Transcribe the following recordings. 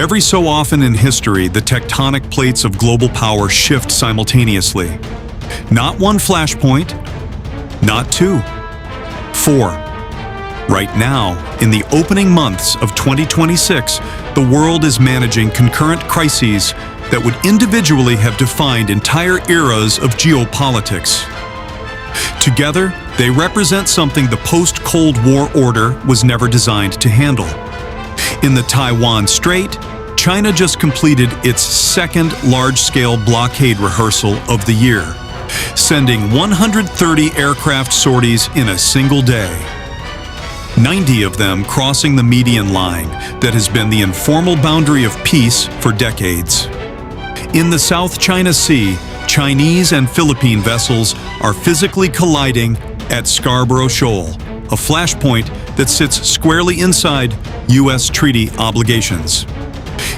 Every so often in history, the tectonic plates of global power shift simultaneously. Not one flashpoint, not two, four. Right now, in the opening months of 2026, the world is managing concurrent crises that would individually have defined entire eras of geopolitics. Together, they represent something the post-Cold War order was never designed to handle. In the Taiwan Strait, China just completed its second large-scale blockade rehearsal of the year, sending 130 aircraft sorties in a single day. 90 of them crossing the median line that has been the informal boundary of peace for decades. In the South China Sea, Chinese and Philippine vessels are physically colliding at Scarborough Shoal, a flashpoint that sits squarely inside U.S. treaty obligations.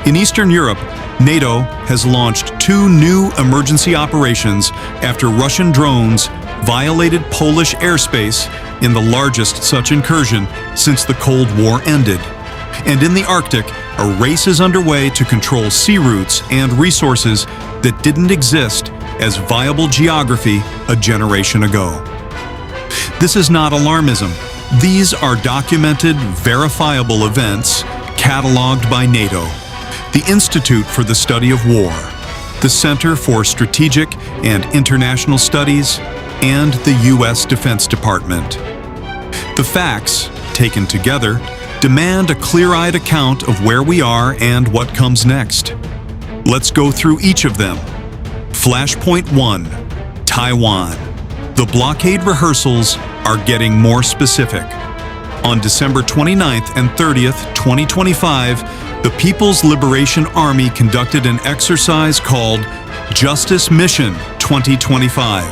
In Eastern Europe, NATO has launched 2 new emergency operations after Russian drones violated Polish airspace in the largest such incursion since the Cold War ended. And in the Arctic, a race is underway to control sea routes and resources that didn't exist as viable geography a generation ago. This is not alarmism. These are documented, verifiable events cataloged by NATO, the Institute for the Study of War, the Center for Strategic and International Studies, and the U.S. Defense Department. The facts, taken together, demand a clear-eyed account of where we are and what comes next. Let's go through each of them. Flashpoint 1, Taiwan. The blockade rehearsals are getting more specific. On December 29th and 30th, 2025, the People's Liberation Army conducted an exercise called Justice Mission 2025.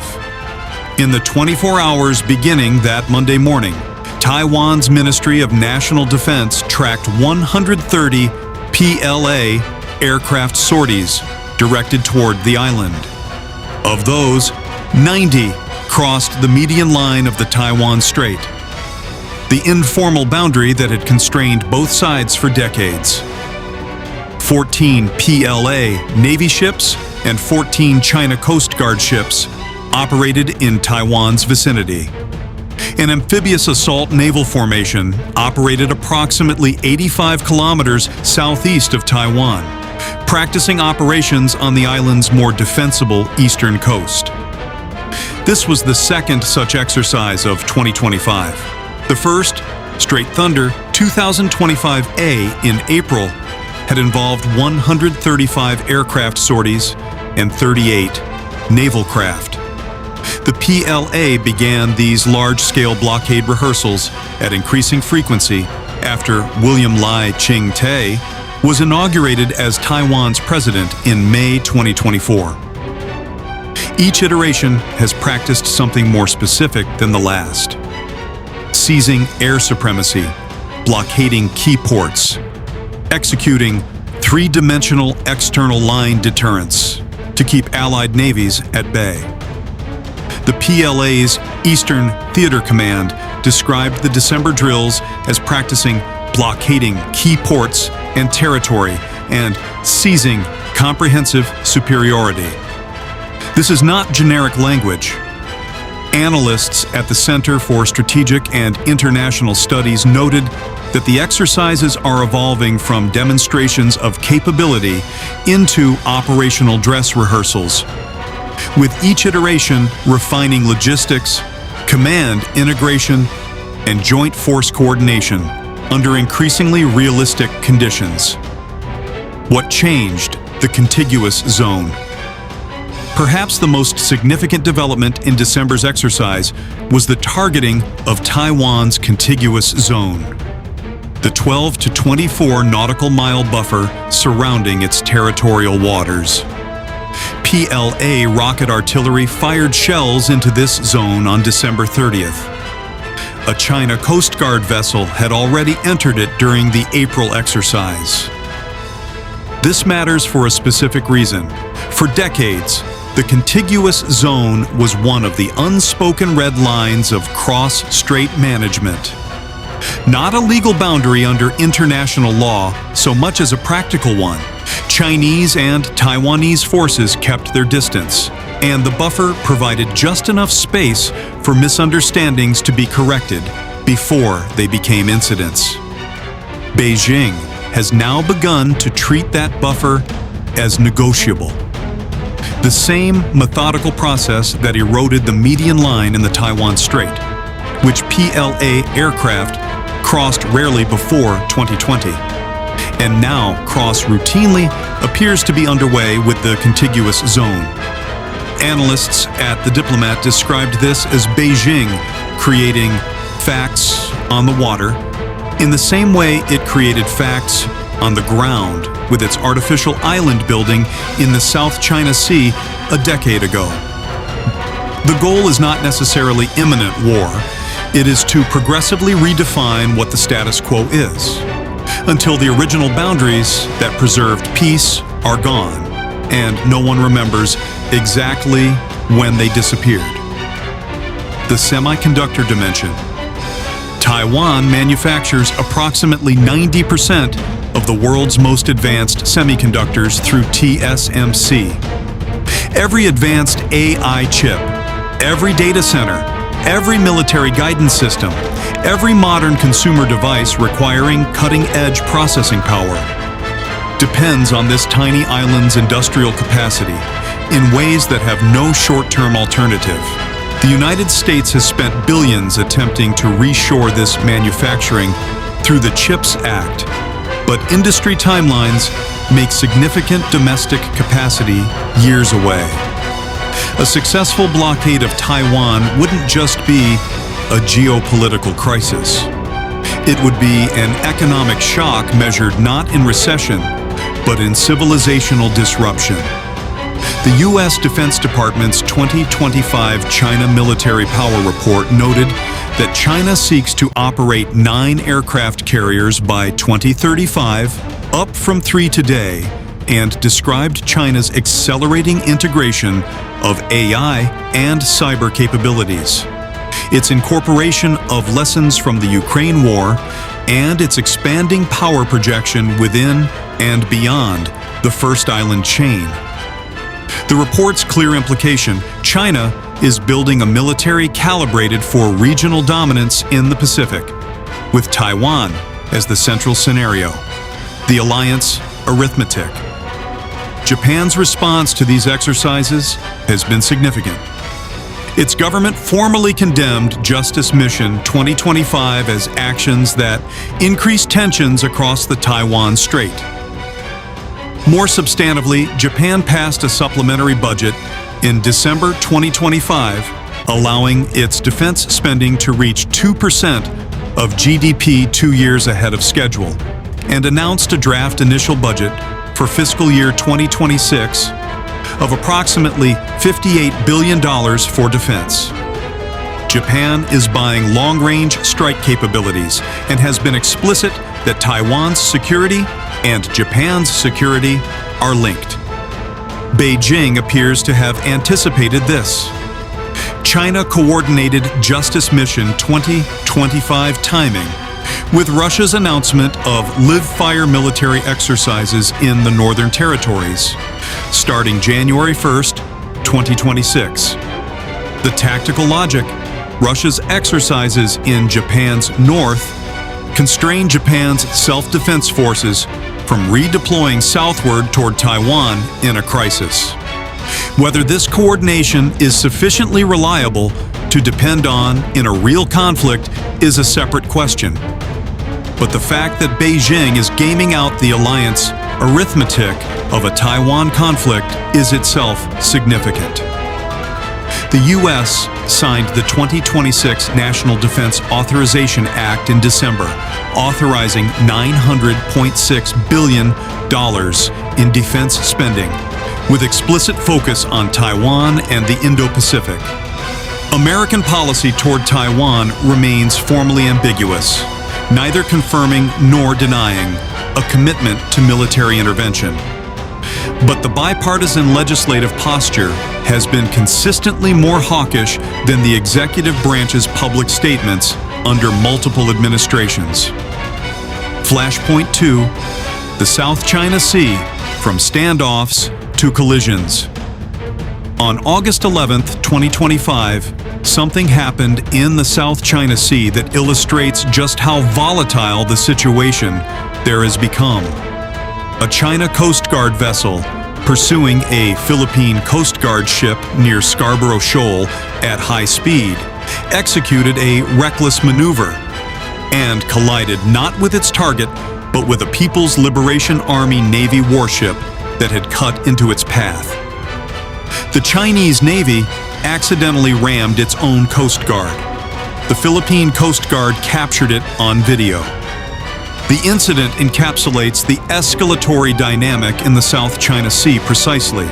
In the 24 hours beginning that Monday morning, Taiwan's Ministry of National Defense tracked 130 PLA aircraft sorties directed toward the island. Of those, 90 crossed the median line of the Taiwan Strait, the informal boundary that had constrained both sides for decades. 14 PLA Navy ships and 14 China Coast Guard ships operated in Taiwan's vicinity. An amphibious assault naval formation operated approximately 85 kilometers southeast of Taiwan, practicing operations on the island's more defensible eastern coast. This was the second such exercise of 2025. The first, Straight Thunder 2025A in April, had involved 135 aircraft sorties and 38 naval craft. The PLA began these large-scale blockade rehearsals at increasing frequency after William Lai Ching-te was inaugurated as Taiwan's president in May 2024. Each iteration has practiced something more specific than the last. Seizing air supremacy, blockading key ports, executing three-dimensional external line deterrence to keep Allied navies at bay. The PLA's Eastern Theater Command described the December drills as practicing blockading key ports and territory and seizing comprehensive superiority. This is not generic language. Analysts at the Center for Strategic and International Studies noted that the exercises are evolving from demonstrations of capability into operational dress rehearsals, with each iteration refining logistics, command integration, and joint force coordination under increasingly realistic conditions. What changed the contiguous zone? Perhaps the most significant development in December's exercise was the targeting of Taiwan's contiguous zone, the 12 to 24 nautical mile buffer surrounding its territorial waters. PLA rocket artillery fired shells into this zone on December 30th. A China Coast Guard vessel had already entered it during the April exercise. This matters for a specific reason. For decades, the contiguous zone was one of the unspoken red lines of cross-strait management. Not a legal boundary under international law so much as a practical one. Chinese and Taiwanese forces kept their distance, and the buffer provided just enough space for misunderstandings to be corrected before they became incidents. Beijing has now begun to treat that buffer as negotiable. The same methodical process that eroded the median line in the Taiwan Strait, which PLA aircraft crossed rarely before 2020, and now cross routinely, appears to be underway with the contiguous zone. Analysts at The Diplomat described this as Beijing creating facts on the water in the same way it created facts on the ground with its artificial island building in the South China Sea a decade ago. The goal is not necessarily imminent war. It is to progressively redefine what the status quo is, until the original boundaries that preserved peace are gone, and no one remembers exactly when they disappeared. The semiconductor dimension. Taiwan manufactures approximately 90% of the world's most advanced semiconductors through TSMC. Every advanced AI chip, every data center, every military guidance system, every modern consumer device requiring cutting-edge processing power depends on this tiny island's industrial capacity in ways that have no short-term alternative. The United States has spent billions attempting to reshore this manufacturing through the CHIPS Act, but industry timelines make significant domestic capacity years away. A successful blockade of Taiwan wouldn't just be a geopolitical crisis. It would be an economic shock measured not in recession, but in civilizational disruption. The U.S. Defense Department's 2025 China Military Power Report noted that China seeks to operate 9 aircraft carriers by 2035, up from 3 today, and described China's accelerating integration of AI and cyber capabilities, its incorporation of lessons from the Ukraine war, and its expanding power projection within and beyond the First Island chain. The report's clear implication: China is building a military calibrated for regional dominance in the Pacific, with Taiwan as the central scenario. The alliance arithmetic. Japan's response to these exercises has been significant. Its government formally condemned Justice Mission 2025 as actions that increase tensions across the Taiwan Strait. More substantively, Japan passed a supplementary budget in December 2025, allowing its defense spending to reach 2% of GDP 2 years ahead of schedule, and announced a draft initial budget for fiscal year 2026 of approximately $58 billion for defense. Japan is buying long-range strike capabilities and has been explicit that Taiwan's security and Japan's security are linked. Beijing appears to have anticipated this. China coordinated Justice Mission 2025 timing with Russia's announcement of live-fire military exercises in the Northern Territories, starting January 1st, 2026. The tactical logic: Russia's exercises in Japan's north constrain Japan's self-defense forces from redeploying southward toward Taiwan in a crisis. Whether this coordination is sufficiently reliable to depend on in a real conflict is a separate question. But the fact that Beijing is gaming out the alliance arithmetic of a Taiwan conflict is itself significant. The U.S. signed the 2026 National Defense Authorization Act in December, authorizing $900.6 billion in defense spending, with explicit focus on Taiwan and the Indo-Pacific. American policy toward Taiwan remains formally ambiguous, neither confirming nor denying a commitment to military intervention. But the bipartisan legislative posture has been consistently more hawkish than the executive branch's public statements under multiple administrations. Flashpoint 2, the South China Sea, from standoffs to collisions. On August 11, 2025, something happened in the South China Sea that illustrates just how volatile the situation there has become. A China Coast Guard vessel pursuing a Philippine Coast Guard ship near Scarborough Shoal at high speed executed a reckless maneuver and collided not with its target, but with a People's Liberation Army Navy warship that had cut into its path. The Chinese Navy accidentally rammed its own Coast Guard. The Philippine Coast Guard captured it on video. The incident encapsulates the escalatory dynamic in the South China Sea precisely.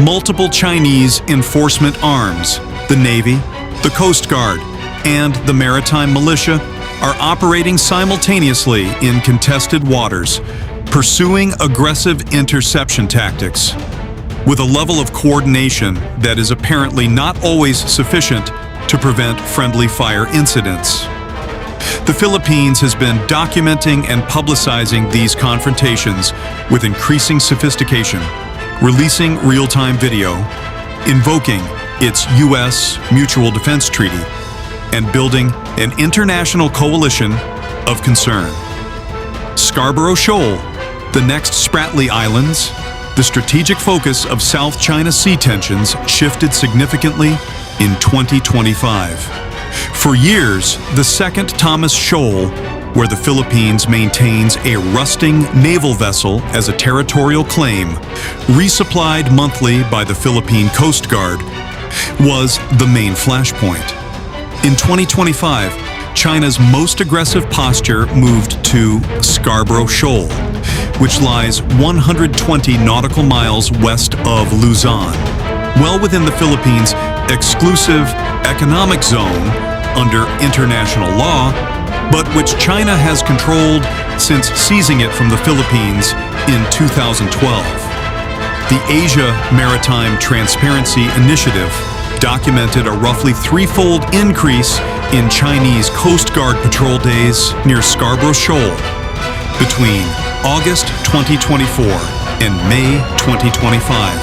Multiple Chinese enforcement arms, the Navy, the Coast Guard, and the maritime militia are operating simultaneously in contested waters, pursuing aggressive interception tactics, with a level of coordination that is apparently not always sufficient to prevent friendly fire incidents. The Philippines has been documenting and publicizing these confrontations with increasing sophistication, releasing real-time video, invoking its U.S. Mutual Defense Treaty, and building an international coalition of concern. Scarborough Shoal, the next Spratly Islands, the strategic focus of South China Sea tensions shifted significantly in 2025. For years, the second Thomas Shoal, where the Philippines maintains a rusting naval vessel as a territorial claim, resupplied monthly by the Philippine Coast Guard, was the main flashpoint. In 2025, China's most aggressive posture moved to Scarborough Shoal, which lies 120 nautical miles west of Luzon, well within the Philippines' exclusive economic zone under international law, but which China has controlled since seizing it from the Philippines in 2012. The Asia Maritime Transparency Initiative documented a roughly threefold increase in Chinese Coast Guard patrol days near Scarborough Shoal between August 2024 and May 2025.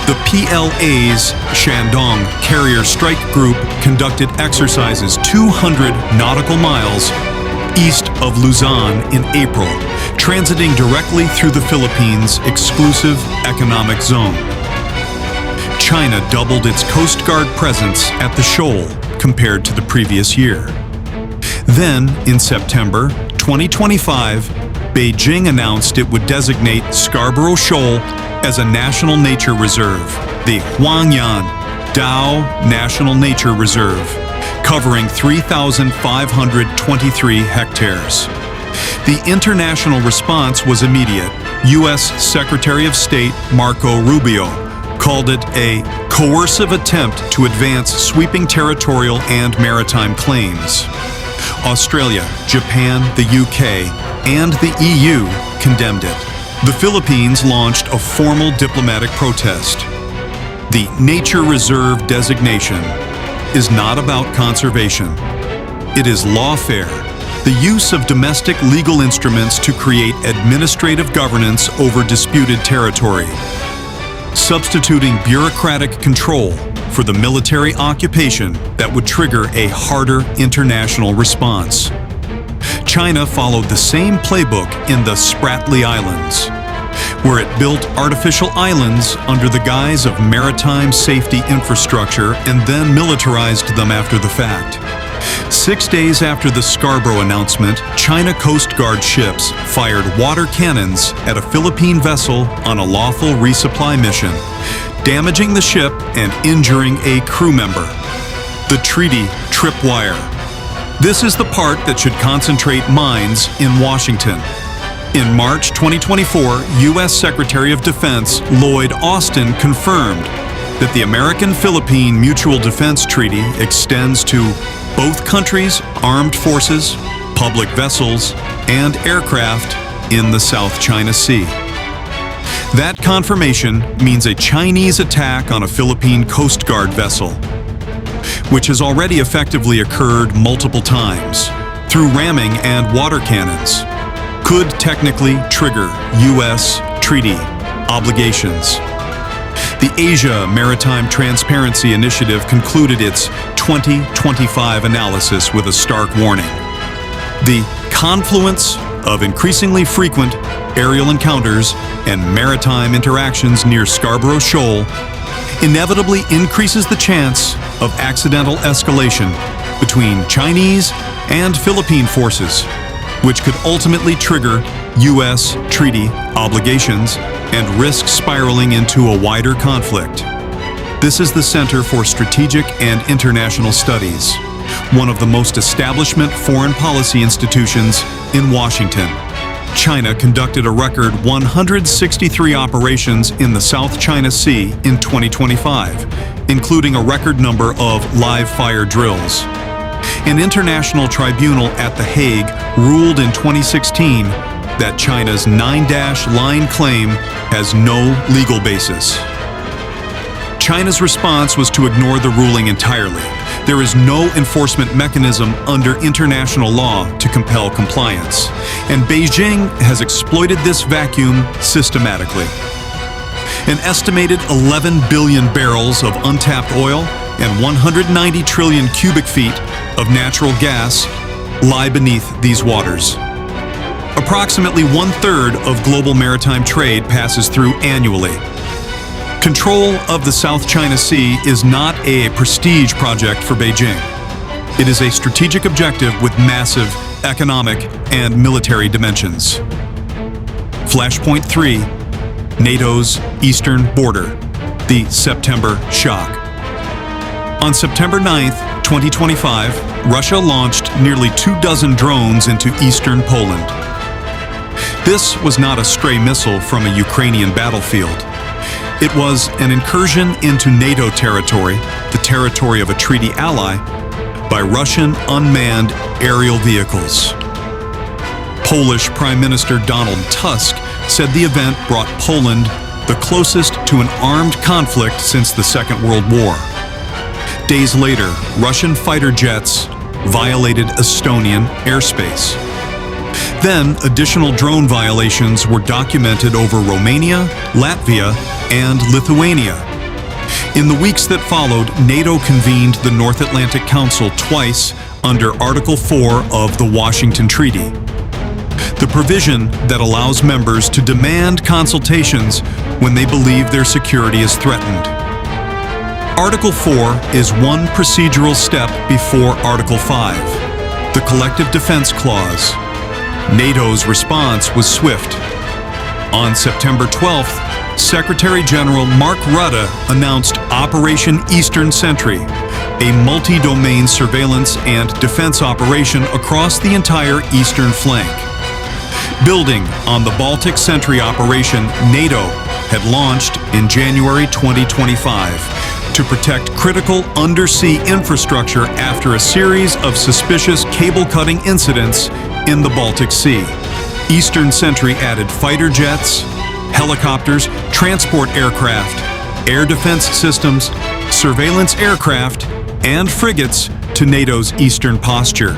The PLA's Shandong Carrier Strike Group conducted exercises 200 nautical miles east of Luzon in April, transiting directly through the Philippines' exclusive economic zone. China doubled its Coast Guard presence at the shoal compared to the previous year. Then, in September 2025, Beijing announced it would designate Scarborough Shoal as a national nature reserve, the Huangyan Dao National Nature Reserve, covering 3,523 hectares. The international response was immediate. U.S. Secretary of State Marco Rubio called it a coercive attempt to advance sweeping territorial and maritime claims. Australia, Japan, the UK, and the EU condemned it. The Philippines launched a formal diplomatic protest. The nature reserve designation is not about conservation. It is lawfare, the use of domestic legal instruments to create administrative governance over disputed territory, substituting bureaucratic control for the military occupation that would trigger a harder international response. China followed the same playbook in the Spratly Islands, where it built artificial islands under the guise of maritime safety infrastructure and then militarized them after the fact. 6 days after the Scarborough announcement, China Coast Guard ships fired water cannons at a Philippine vessel on a lawful resupply mission, damaging the ship and injuring a crew member. The treaty tripwire. This is the part that should concentrate minds in Washington. In March 2024, U.S. Secretary of Defense Lloyd Austin confirmed that the American-Philippine Mutual Defense Treaty extends to both countries' armed forces, public vessels, and aircraft in the South China Sea. That confirmation means a Chinese attack on a Philippine Coast Guard vessel which has already effectively occurred multiple times through ramming and water cannons, could technically trigger U.S. treaty obligations. The Asia Maritime Transparency Initiative concluded its 2025 analysis with a stark warning. The confluence of increasingly frequent aerial encounters and maritime interactions near Scarborough Shoal inevitably increases the chance of accidental escalation between Chinese and Philippine forces, which could ultimately trigger U.S. treaty obligations and risk spiraling into a wider conflict. This is the Center for Strategic and International Studies, one of the most establishment foreign policy institutions in Washington. China conducted a record 163 operations in the South China Sea in 2025, including a record number of live-fire drills. An international tribunal at The Hague ruled in 2016 that China's 9-line claim has no legal basis. China's response was to ignore the ruling entirely. There is no enforcement mechanism under international law to compel compliance, and Beijing has exploited this vacuum systematically. An estimated 11 billion barrels of untapped oil and 190 trillion cubic feet of natural gas lie beneath these waters. Approximately 1/3 of global maritime trade passes through annually. Control of the South China Sea is not a prestige project for Beijing. It is a strategic objective with massive economic and military dimensions. Flashpoint 3, NATO's eastern border, the September shock. On September 9th, 2025, Russia launched nearly 24 drones into eastern Poland. This was not a stray missile from a Ukrainian battlefield. It was an incursion into NATO territory, the territory of a treaty ally, by Russian unmanned aerial vehicles. Polish Prime Minister Donald Tusk said the event brought Poland the closest to an armed conflict since the Second World War. Days later, Russian fighter jets violated Estonian airspace. Then, additional drone violations were documented over Romania, Latvia, and Lithuania. In the weeks that followed, NATO convened the North Atlantic Council twice under Article 4 of the Washington Treaty, the provision that allows members to demand consultations when they believe their security is threatened. Article 4 is one procedural step before Article 5, the Collective Defense Clause. NATO's response was swift. On September 12th, Secretary General Mark Rutte announced Operation Eastern Sentry, a multi-domain surveillance and defense operation across the entire eastern flank. Building on the Baltic Sentry operation NATO had launched in January 2025 to protect critical undersea infrastructure after a series of suspicious cable-cutting incidents in the Baltic Sea. Eastern Sentry added fighter jets, helicopters, transport aircraft, air defense systems, surveillance aircraft, and frigates to NATO's eastern posture.